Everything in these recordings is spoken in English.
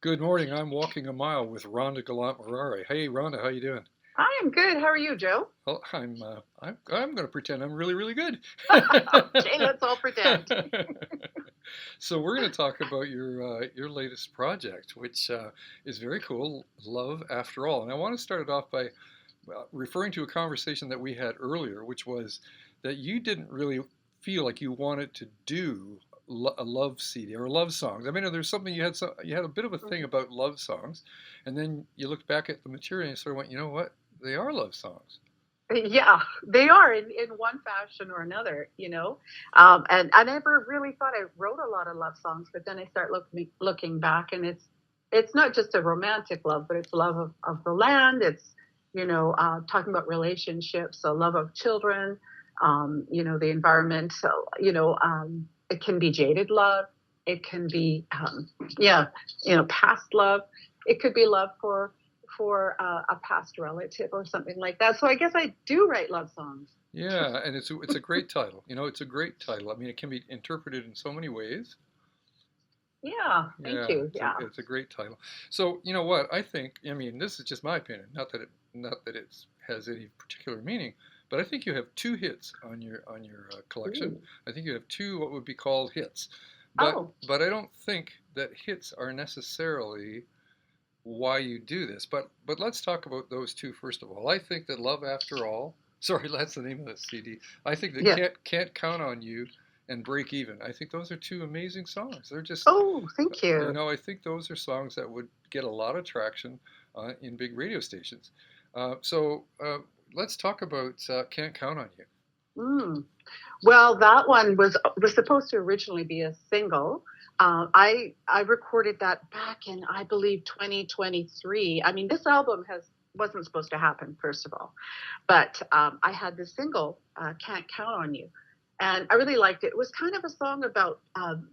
Good morning. I'm walking a mile with Rhonda Gallant-Morari. Hey, Rhonda, how you doing? I am good. How are you, Joe? Well, I'm going to pretend I'm really really good. Okay, let's all pretend. So we're going to talk about your latest project, which is very cool. Love After All, and I want to start it off by referring to a conversation that we had earlier, which was that you didn't really feel like you wanted to do a love CD or love songs. I mean, there's something you had a bit of a thing about love songs, and then you looked back at the material and you sort of went, you know what? They are love songs. Yeah, they are in one fashion or another, And I never really thought I wrote a lot of love songs, but then I start looking back, and it's not just a romantic love, but it's love of the land. It's talking about relationships, so love of children, the environment. So it can be jaded love. It can be yeah, past love. It could be love for a past relative or something like that. So I guess I do write love songs. Yeah, and it's a great title. It's a great title. I mean, it can be interpreted in so many ways. Yeah, thank Yeah, you. Yeah. it's a great title. So you know what I think. I mean, this is just my opinion. Not that it has any particular meaning, but I think you have two hits on your collection. Ooh. I think you have two what would be called hits, but Oh, but I don't think that hits are necessarily why you do this. But let's talk about those two first of all. I think that Love After All. Sorry, that's the name of the CD. I think that yeah. can't count on you and Break Even. I think those are two amazing songs. They're just Oh, thank you. I think those are songs that would get a lot of traction in big radio stations. So let's talk about Can't Count on You. Mm. Well, that one was supposed to originally be a single. I recorded that back in, I believe, 2023. I mean, this album has wasn't supposed to happen, first of all, but I had this single, "Can't Count on You," and I really liked it. It was kind of a song about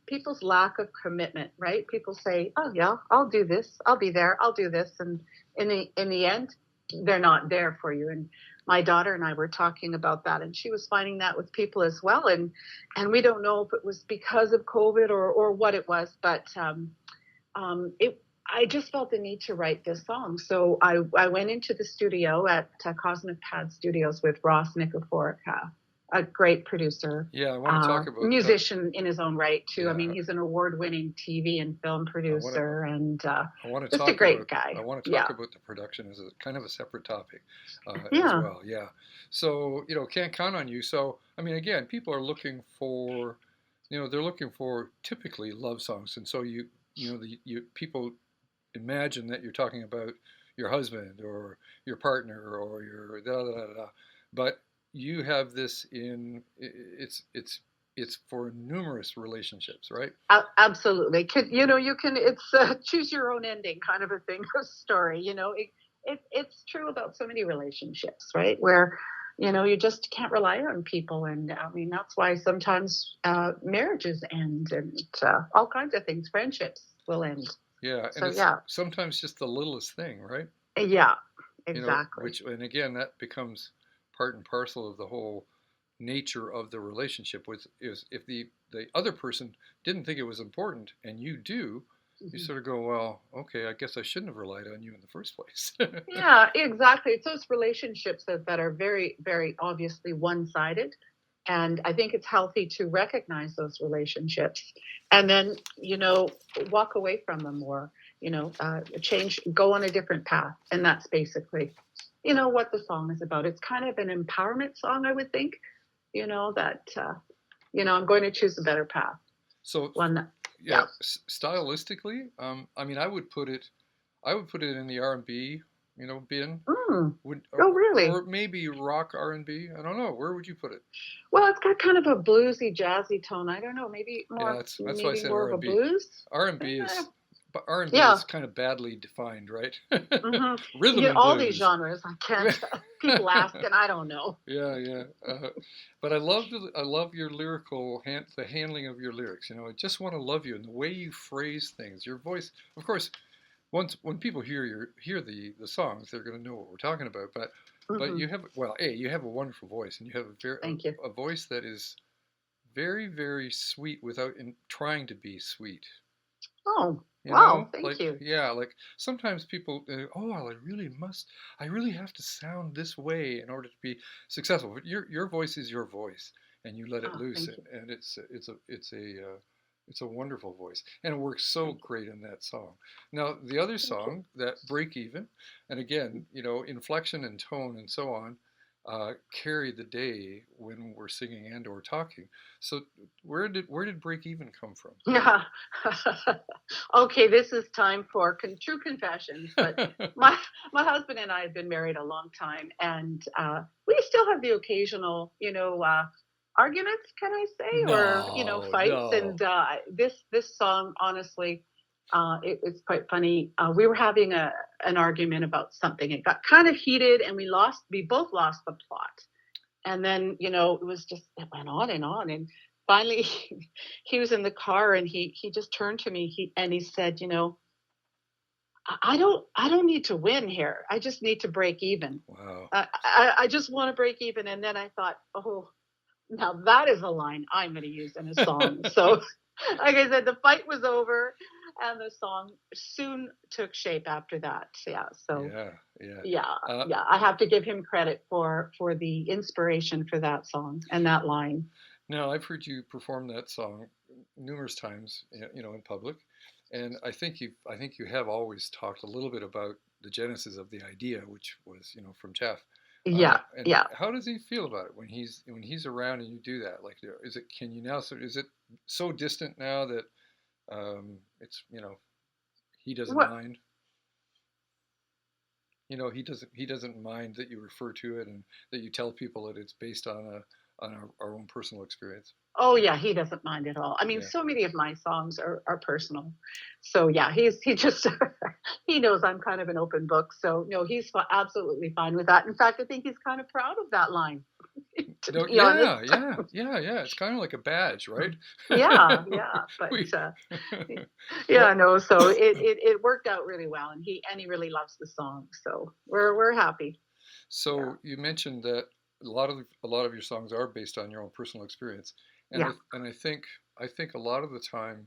people's lack of commitment, right? People say, "Oh yeah, I'll do this. I'll be there. I'll do this," and in the end, they're not there for you. And my daughter and I were talking about that, and she was finding that with people as well. And we don't know if it was because of COVID or what it was, but it. I just felt the need to write this song. So I went into the studio at Cosmic Pad Studios with Ross Nikifor, a great producer, Yeah, I want to talk about. musician in his own right, too. I mean, Yeah, he's an award winning TV and film I want to. producer and I want to just a talk great about. I guy. want to Yeah. talk about the production as a kind of a separate topic, as Yeah. well. Yeah. So can't count on you. So I mean, again, people are looking for, they're looking for typically love songs, and so you people imagine that you're talking about your husband or your partner or your da da da da. But you have this in it's for numerous relationships, right? Absolutely. You can, it's choose your own ending kind of a thing, a story. It's true about so many relationships, right? Where, you just can't rely on people. And I mean, that's why sometimes marriages end and all kinds of things, friendships will end. Yeah, and So, it's yeah, sometimes just the littlest thing, right? yeah, exactly. Which and again that becomes part and parcel of the whole nature of the relationship. Was is if the other person didn't think it was important and you do, you Mhm. sort of go, well, okay, I guess I shouldn't have relied on you in the first place. Yeah, exactly. It's those relationships that are very, very obviously one-sided. And I think it's healthy to recognize those relationships and then, walk away from them or, change, go on a different path. And that's basically, what the song is about. It's kind of an empowerment song, I would think, that, I'm going to choose a better path. So One that, yeah, yeah. stylistically, I mean, I would put it in the R&B, bin. Mm. Would Oh, or really? maybe rock R&B. I don't know. Where would you put it? Well, it's got kind of a bluesy, jazzy tone. I don't know, Yeah, that's why I maybe said more of a R&B. blues. R&B Eh, is but R&B yeah. is kind of badly defined, right? Rhythm Yeah, and all these blues. genres, I can't. People ask, and I don't know. Yeah, yeah. But I love your the handling of your lyrics. I just want to love you and the way you phrase things. Your voice, of course, once when people hear the songs, they're going to know what we're talking about. But Hmm. you have you have a wonderful voice, and you have Thank you. a voice that is very very sweet without trying to be sweet. Oh. You Wow, know, thank like, you. yeah, like sometimes people, oh, I really have to sound this way in order to be successful. But your voice is your voice, and you let it Oh, loose, thank you. and it's a wonderful voice, and it works so Thank you. great in that song. Now, the other Thank you. song, that break even, and again, inflection and tone and so on, carry the day when we're singing and or talking. So, where did break even come from? Yeah. Okay, this is time for true confessions. But my my husband and I have been married a long time, and we still have the occasional, arguments. Can I say, or No, fights? no. And this song, honestly, it's quite funny. We were having an argument about something. It got kind of heated, and we both lost the plot. And then it went on and on, and finally he was in the car, and he just turned to me, he said, I don't need to win here, I just need to break even. Wow. I just want to break even. And then I thought, oh, now that is a line I'm going to use in a song. So like I said, the fight was over, and the song soon took shape after that. Yeah, so Yeah, yeah. yeah, Uh, yeah, I have to give him credit for the inspiration for that song and that line. Now, I've heard you perform that song numerous times, in public, and I think you have always talked a little bit about the genesis of the idea, which was, from Jeff. Yeah, And yeah. how does he feel about it when he's around and you do that? Like, can you now? So is it so distant now that it's he doesn't What? mind? He doesn't mind that you refer to it and that you tell people that it's based on our own personal experience. Oh yeah, he doesn't mind at all. I mean, Yeah. so many of my songs are personal. So yeah, he just he knows I'm kind of an open book. So no, he's absolutely fine with that. In fact, I think he's kind of proud of that line, to No, be honest. yeah, yeah, yeah, yeah. It's kind of like a badge, right? Yeah, yeah, but we, yeah, well, no. So it worked out really well, and he really loves the song. So we're happy. Yeah, so you mentioned that a lot of your songs are based on your own personal experience, and I yeah. and I think a lot of the time,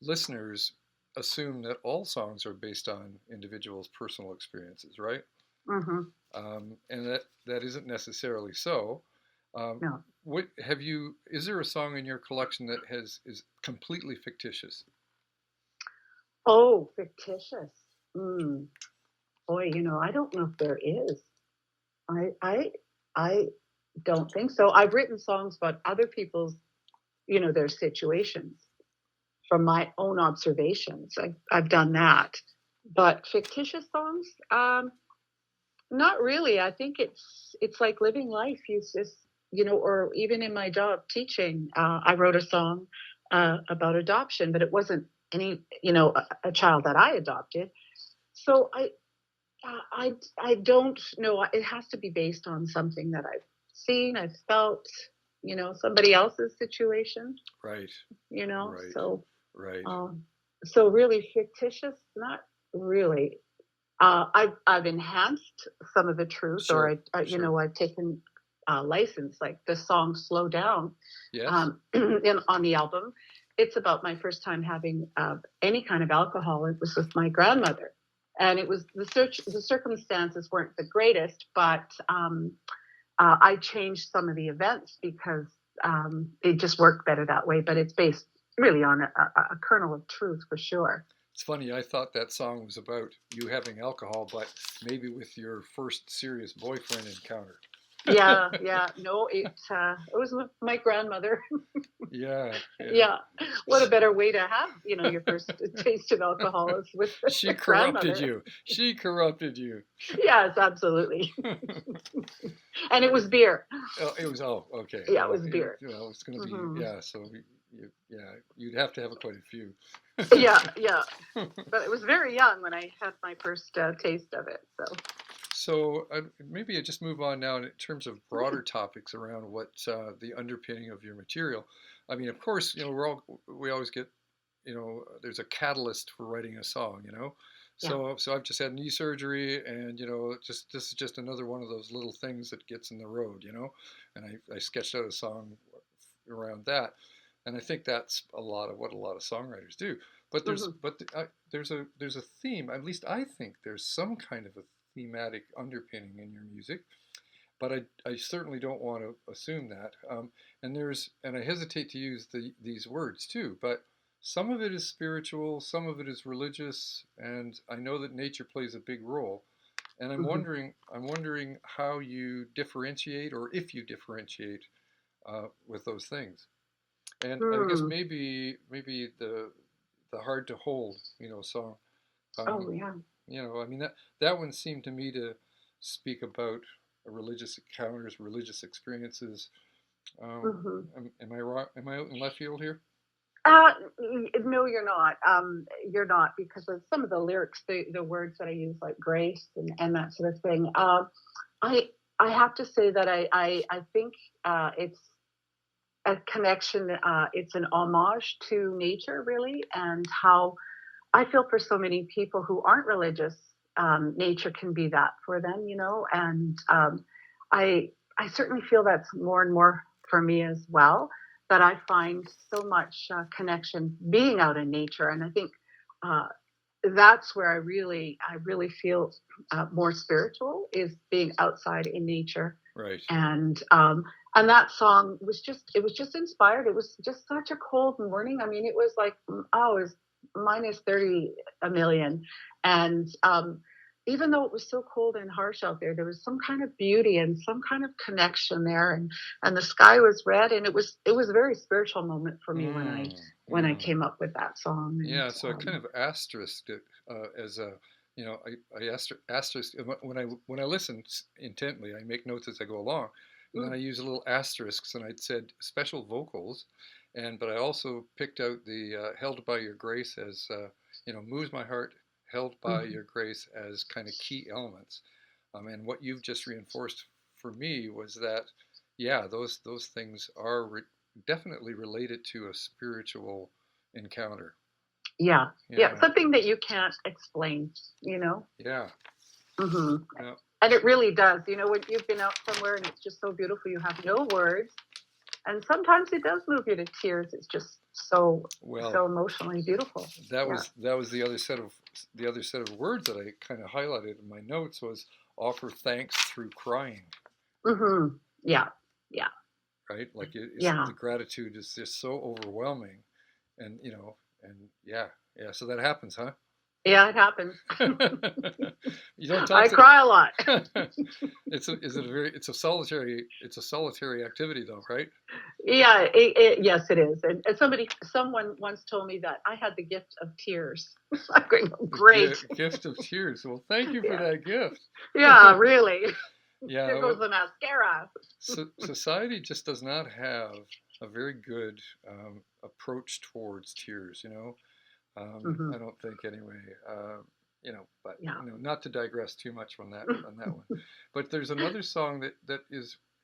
listeners assume that all songs are based on individuals' personal experiences, right? Hmm. And that isn't necessarily so. Um, No. what have you? Is there a song in your collection that is completely fictitious? Oh, fictitious. Mm. Boy, I don't know if there is. I I I don't think so. I've written songs about other people's, their situations from my own observations. I've done that. But fictitious songs, not really. I think it's like living life. You just, or even in my job teaching, I wrote a song about adoption, but it wasn't a child that I adopted. So I don't know. It has to be based on something that I've seen, I've felt, somebody else's situation, Right, you know. right, So, right. um, so really fictitious, not really. I've enhanced some of the truth, or Sure, sure. I've taken license, like the song "Slow Down" Yes. on the album. It's about my first time having any kind of alcohol. It was with my grandmother, and it was the circumstances weren't the greatest, but I changed some of the events because it just worked better that way. But it's based really on a kernel of truth for sure. It's funny. I thought that song was about you having alcohol, but maybe with your first serious boyfriend encounter. Yeah, yeah. No, it was with my grandmother. Yeah, yeah. Yeah. What a better way to have, your first taste of alcohol is with She a corrupted grandmother. you. She corrupted you. Yes, absolutely. And it was beer. Oh, it was, oh, okay. Yeah, it Well, was beer. it's going to be, Hmm. yeah. So yeah, you'd have to have quite a few. Yeah, yeah. But it was very young when I had my first taste of it. So, So maybe I just move on now in terms of hmm. broader topics around what the underpinning of your material. I mean, of course, we always get, there's a catalyst for writing a song. Yeah. So I've just had knee surgery, and just this is just another one of those little things that gets in the road. And I sketched out a song around that, and I think that's a lot of what a lot of songwriters do. But Hmm. there's a theme. At least I think there's some kind of a thematic underpinning in your music. But I certainly don't want to assume that. And I hesitate to use these words too. But some of it is spiritual, some of it is religious, and I know that nature plays a big role. And Hmm. I'm wondering how you differentiate, or if you differentiate with those things. And I guess Hmm. maybe the hard to hold, song. Oh Um, yeah. I mean that one seemed to me to speak about religious encounters, religious experiences. Hmm. Am I wrong? Am I out in left field here? No, you're not. You're not, because of some of the lyrics, the words that I use, like grace and that sort of thing. I I have to say that I think it's a connection. It's an homage to nature, really, and how I feel for so many people who aren't religious. Nature can be that for them, and I I certainly feel that's more and more for me as well. That I find so much connection being out in nature, and I think uh, that's where I really feel more spiritual, is being outside in nature. Right. And that song was just inspired. It was just such a cold morning. I mean, it was like, it was minus 30 a million. And even though it was so cold and harsh out there, there was some kind of beauty and some kind of connection there. And the sky was red, and it was a very spiritual moment for me when I Mm, when I mm. came up with that song. And Yeah, so I kind of asterisked it as a, asterisk when I listen intently. I make notes as I go along, and then I use a little asterisks, and I'd said special vocals, but I also picked out the "Held by Your Grace" as moves my heart, held by Mhm. your grace as kind of key elements. And what you've just reinforced for me was that, yeah, those things are definitely related to a spiritual encounter. Yeah, yeah, Yeah, something that you can't explain, you know. yeah, Hmm. yeah. And it really does. When you've been out somewhere and it's just so beautiful, you have no words, and sometimes it does move you to tears. It's just so Well, emotionally beautiful. Yeah. that was the other set of words that I kind of highlighted in my notes was offer thanks through crying, Hmm. Yeah. Yeah. right? Like it's Yeah. the gratitude is just so overwhelming, and and yeah, yeah. So that happens, huh? Yeah, it happens. You don't talk I to. cry a lot. It's a solitary activity though, right? Yeah, yes, it is. And someone once told me that I had the gift of tears. I'm going, oh, The great. gift of tears. Well, thank you for Yeah. that gift. Yeah, really. Yeah, There goes the mascara. society just does not have a very good approach towards tears. Hmm. I don't think anyway. But Yeah. not to digress too much on that one. But there's another song that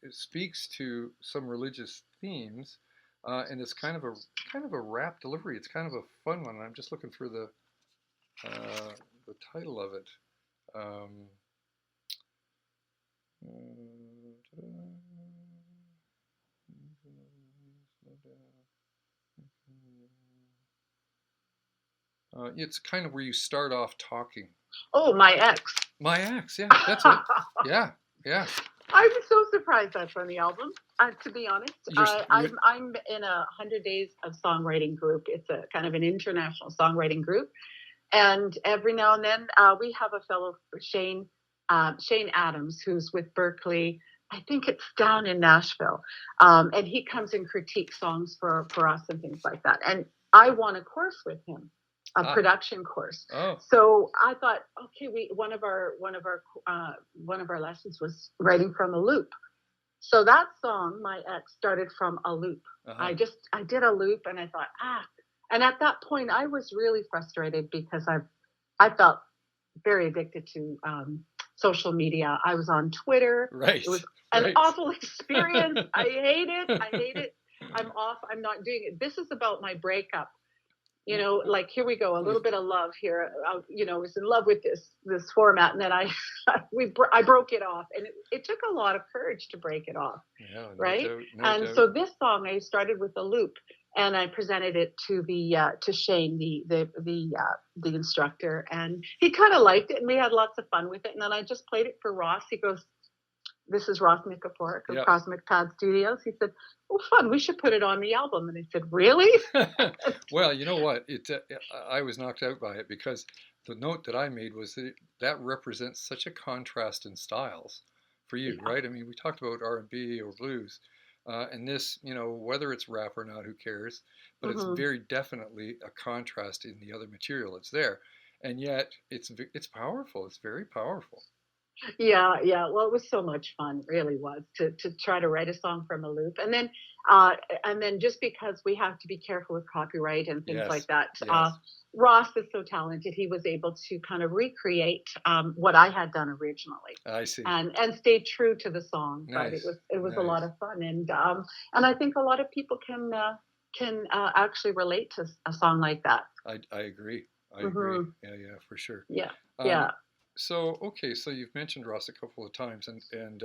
it speaks to some religious themes, and it's kind of a rap delivery. It's kind of a fun one. I'm just looking for the title of it. Um, it's kind of where you start off talking. Oh, my ex. My ex, yeah, that's it. Yeah, yeah. I was so surprised that's on the album. To be honest, You're I'm in a 100 days of songwriting group. It's a kind of an international songwriting group, and every now and then we have a fellow Shane Adams, who's with Berkeley. I think it's down in Nashville, and he comes and critiques songs for us and things like that. And I won a course with him, a ah production course. oh So I thought, okay, we one of our lessons was writing from a loop. So that song, My Ex, started from a loop. uh-huh I did a loop, and I thought, and at that point I was really frustrated because I felt very addicted to social media. I was on Twitter. It right was an right awful experience. I hate it. I hate it. I'm off. I'm not doing it. This is about my breakup. Like, here we go, a little with bit of love here. I was in love with this format, and then I broke it off, and it took a lot of courage to break it off, yeah, no right? doubt, no And doubt. so this song, I started with a loop, and I presented it to Shane, the instructor, and he kind of liked it, and we had lots of fun with it. And then I just played it for Ross. He goes, "This is Ross Mikaforik of Yeah. Cosmic Pad Studios." He said, "Oh, fun! We should put it on the album." And I said, "Really?" Well, you know what? I was knocked out by it because the note that I made was that that represents such a contrast in styles for you, Yeah. right? I mean, we talked about R&B or blues, and this, whether it's rap or not, who cares? But it's Hmm. very definitely a contrast in the other material. It's there, and yet it's powerful. It's very powerful. Yeah, yeah. Well, it was so much fun, really was, to try to write a song from a loop, and then just because we have to be careful with copyright and things like Yes, that, yes, Ross is so talented. He was able to kind of recreate what I had done originally, I see. and stay true to the song. But Nice, it was a lot nice. of fun, and I think a lot of people can actually relate to a song like that. I agree. I agree. Hmm. Yeah, yeah, for sure. Yeah, Um, yeah. so okay, so you've mentioned Ross a couple of times, and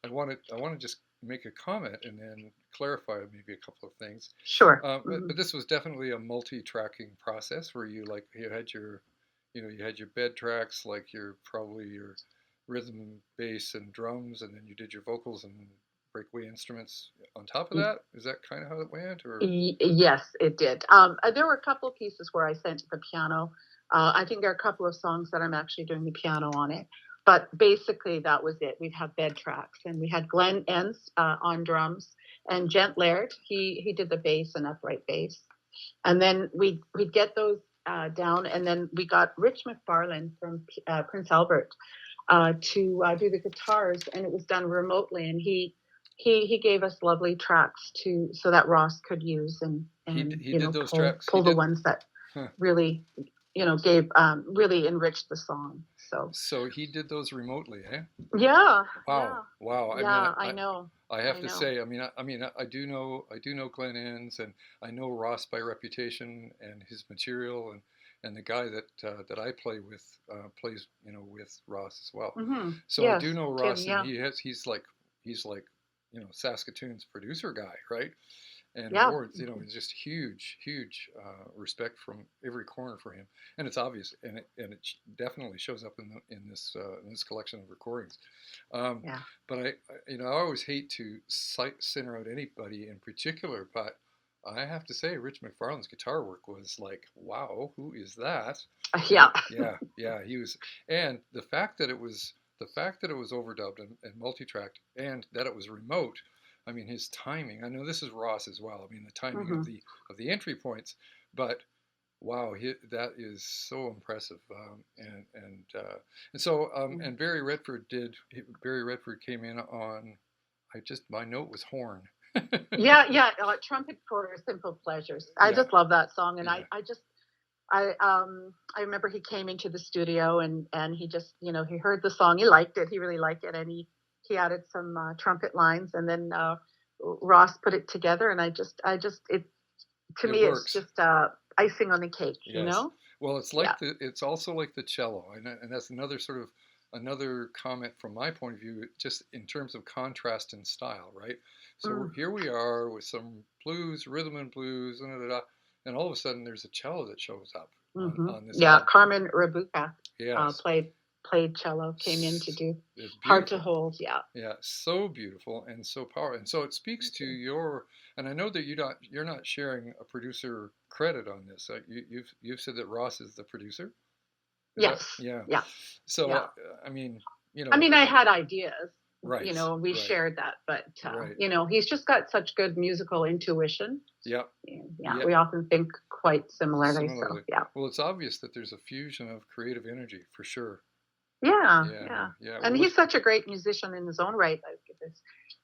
I want to just make a comment and then clarify maybe a couple of things. Sure. But this was definitely a multi-tracking process where you had your bed tracks, like your rhythm, bass, and drums, and then you did your vocals and breakaway instruments on top of hmm that. Is that kind of how it went, or? Yes, it did. There were a couple of pieces where I sent the piano. I think there are a couple of songs that I'm actually doing the piano on it. But basically, that was it. We'd have bed tracks, and we had Glenn Enns on drums, and Gent Laird. He did the bass and upright bass, and then we'd get those down, and then we got Rich McFarlane from Prince Albert to do the guitars, and it was done remotely. And he gave us lovely tracks to so that Ross could use and He did those tracks. He pull the did. ones that Huh. really gave really enriched the song. So So he did those remotely, eh? yeah, Wow, yeah, wow. I mean, yeah. I have I to know. say, I do know Glenn Innes, and I know Ross by reputation and his material, and the guy that I play with plays, with Ross as well. Hmm. So I do Yes, know Tim. Ross, and Yeah, he's like, Saskatoon's producer guy, right? And yeah, awards, it's just huge, huge respect from every corner for him, and it's obvious, and it definitely shows up in this collection of recordings. Um, yeah. but I always hate to center out anybody in particular, but I have to say, Rich McFarlane's guitar work was like, wow, who is that? And Yeah. yeah, yeah, he was, and the fact that it was overdubbed and multi-tracked, and that it was remote. I mean, his timing. I know this is Ross as well. I mean, the timing of Hmm. the entry points, but wow, that is so impressive. And Barry Redford came in on. My note was horn. Yeah, yeah. Trumpet for Simple Pleasures. I Yeah, just love that song, and yeah, I remember he came into the studio, and he just he heard the song, he liked it, he really liked it, and he added some trumpet lines, and then Ross put it together, and I just it to it me it's works. just icing on the cake, you Yes. know? Well, Yeah. it's also like the cello, and that's another comment from my point of view, just in terms of contrast in style, right? So Mm. here we are with some blues, rhythm and blues, and all of a sudden there's a cello that shows up Hmm. on this Yeah, album. Carmen Rabuka Yes, played cello, came in to do it's Hard to beautiful. Hold. Yeah. Yeah, so beautiful and so powerful, and so it speaks to your. And I know that you're not sharing a producer credit on this. You've said that Ross is the producer. Is that, Yes. yeah? Yeah. So Yeah. I mean, I mean, I had ideas, right, and we right, shared that, but right. he's just got such good musical intuition. Yeah, Yeah, yeah. we often think quite similarly. So Similarly, yeah, well, it's obvious that there's a fusion of creative energy for sure. yeah, Yeah, yeah. yeah. And Well, he's such a great musician in his own right. Like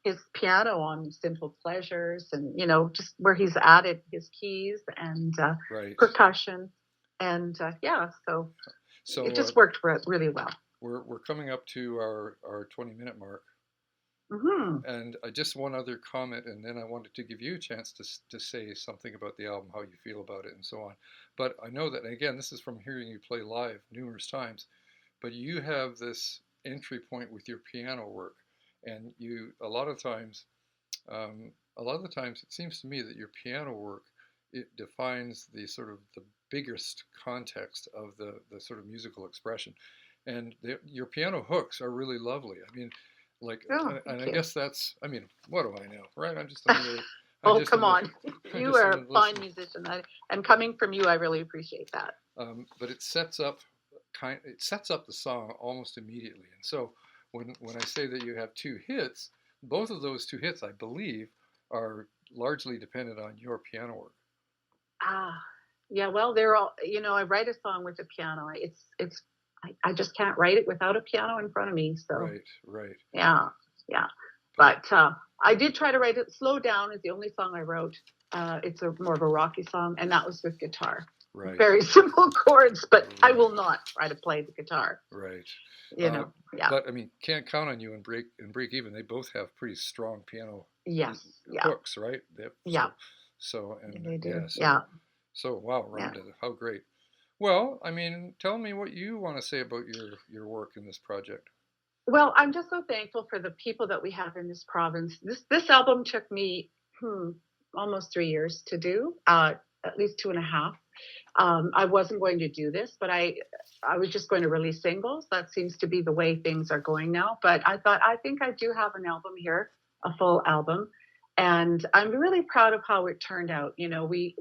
his piano on Simple Pleasures, and just where he's added his keys and right. percussion, and yeah, so it So just worked really well. we're coming up to our 20-minute mark. Hmm. And just one other comment, and then I wanted to give you a chance to say something about the album, how you feel about it, and so on. But I know that, and again, this is from hearing you play live numerous times, but you have this entry point with your piano work, and a lot of the times, it seems to me that your piano work it defines the sort of the biggest context of the sort of musical expression. And your piano hooks are really lovely. I mean, like, Oh, and thank I you. guess that's, I mean, what do I know, right? I'm Oh, just come another, on. I'm You just are a another fine listener. musician. And coming from you, I really appreciate that. But it sets up the song almost immediately. And so when I say that you have two hits, both of those two hits, I believe, are largely dependent on your piano work. Ah, yeah. Well, they're all. I write a song with a piano. I just can't write it without a piano in front of me. So Right, right. yeah, yeah. But But I did try to write it. Slow Down is the only song I wrote. It's more of a rocky song, and that was with guitar. right, Very simple chords, but I right, will not try to play the guitar. right. You Uh, know. Yeah. but I mean, Can't Count on You and Break Even. They both have pretty strong piano Yes. Yeah. hooks, right? Yeah. So and They do. yeah, Yeah. so wow, Yeah. Rhonda, how great. Well, I mean, tell me what you want to say about your work in this project. Well, I'm just so thankful for the people that we have in this province. This album took me almost 3 years to do, at least 2.5. I wasn't going to do this, but I was just going to release singles. That seems to be the way things are going now. But I think I do have an album here, a full album, and I'm really proud of how it turned out. We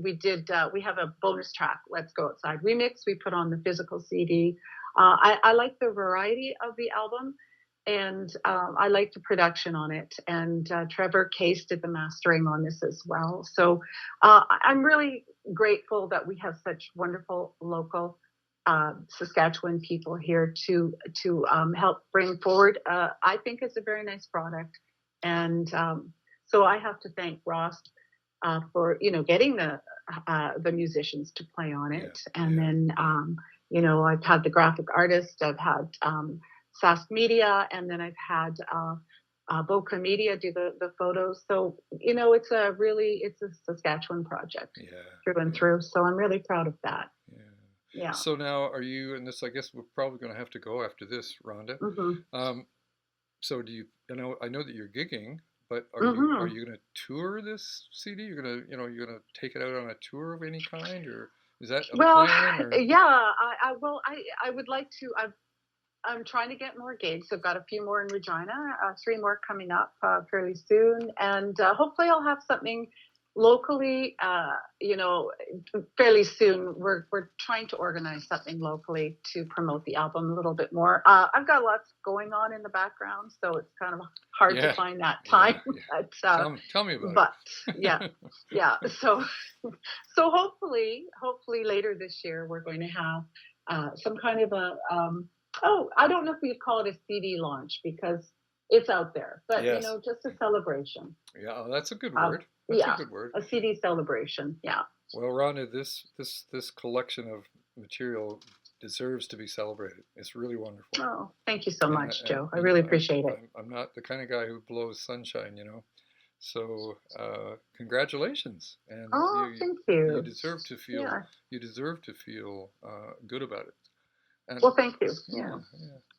have a bonus track, "Let's Go Outside" remix. We put on the physical CD. I like the variety of the album, and I like the production on it. And Trevor Case did the mastering on this as well. So I'm really grateful that we have such wonderful local Saskatchewan people here to help bring forward. I think it's a very nice product, and so I have to thank Ross for getting the musicians to play on Yeah, it, and yeah, then yeah. I've had the graphic artist, I've had Sask Media, and then I've had Boca Media do the photos. So it's a Saskatchewan project Yeah, through and yeah, through. So I'm really proud of that. yeah. Yeah. So now, are you? And this, I guess, we're probably going to have to go after this, Rhonda. Hmm. Um, so do you? I know that you're gigging, but are Hmm. you going to tour this CD? You're gonna take it out on a tour of any kind, or is that a Well, plan? Or yeah, I would like to. I'm trying to get more gigs. I've got a few more in Regina, 3 more coming up fairly soon, and hopefully I'll have something locally. Fairly soon. We're trying to organize something locally to promote the album a little bit more. I've got lots going on in the background, so it's kind of hard to yeah, find that yeah, time. yeah. Tell me about But yeah, it. yeah. So hopefully later this year we're going to have some kind of a I don't know if we'd call it a CD launch because it's out there, but Yes. just a celebration. Yeah, oh, that's a good Um, word. That's a yeah, good word. a CD celebration. Yeah. Well, Rhonda, this collection of material deserves to be celebrated. It's really wonderful. Oh, thank you so And much, Joe. I you know, really appreciate it. I'm not the kind of guy who blows sunshine, So congratulations, and Oh, thank you. Yeah. you deserve to feel good about it. And Well, thank you. yeah, Yeah. yeah.